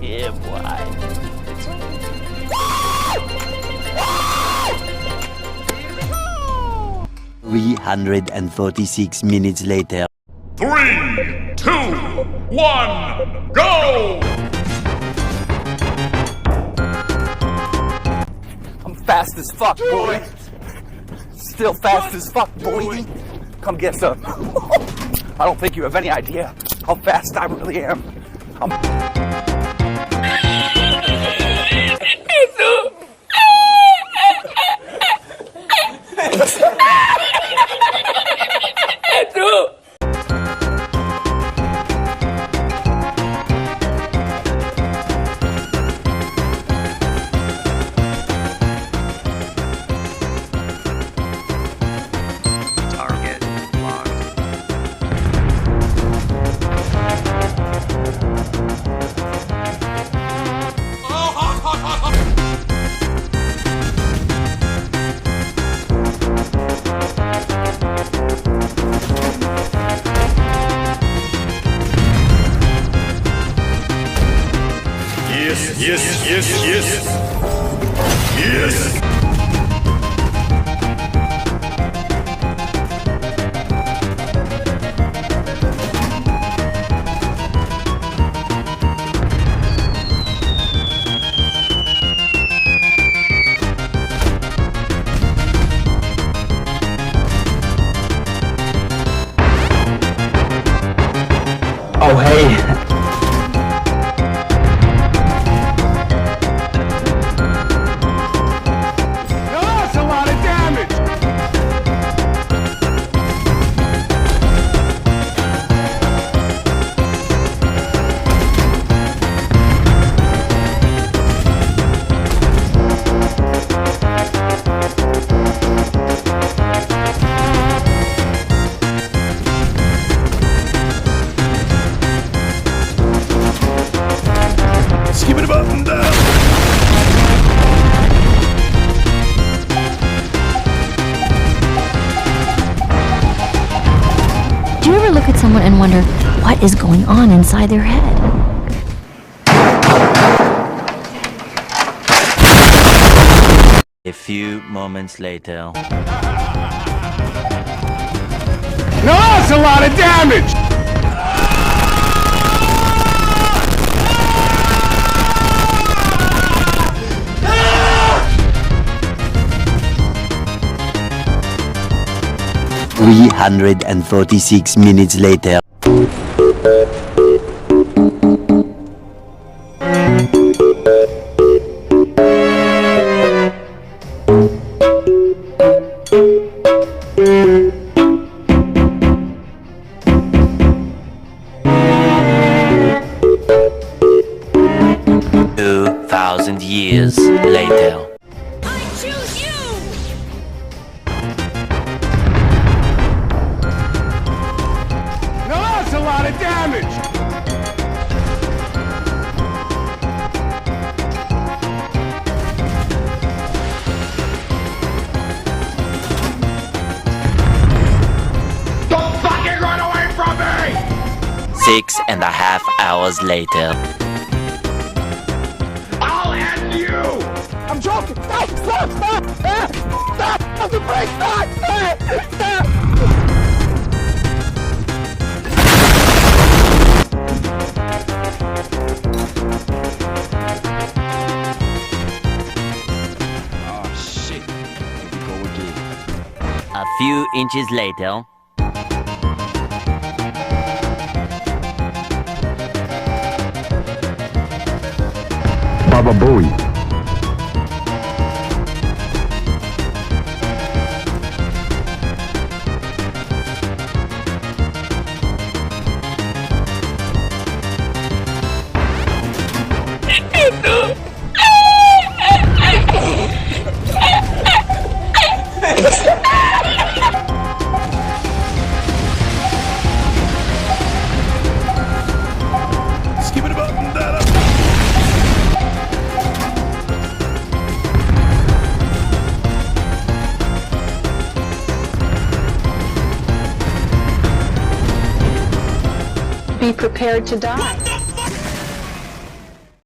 Yeah, boy. 346 minutes later. 3, 2, 1, go! I'm fast as fuck, boy. Still fast as fuck, boy. Come get some. I don't think you have any idea how fast I really am. Target locked. Yes, yes, yes, yes. Yes. Oh, hey. That's a lot of damage! Skip it up and down. Do you ever look at someone and wonder what is going on inside their head? A few moments later. No, that's a lot of damage! Three 346 minutes later. Years later. I choose you! No, that's a lot of damage! Don't fucking run away from me! 6.5 hours later. I'll end you! I'm joking! Stop! Stop! Stop! Stop! Stop the brake! Stop! Stop! Oh shit! Here we go again. A few inches later. Baba Booey. Skip it up and down. Be prepared to die.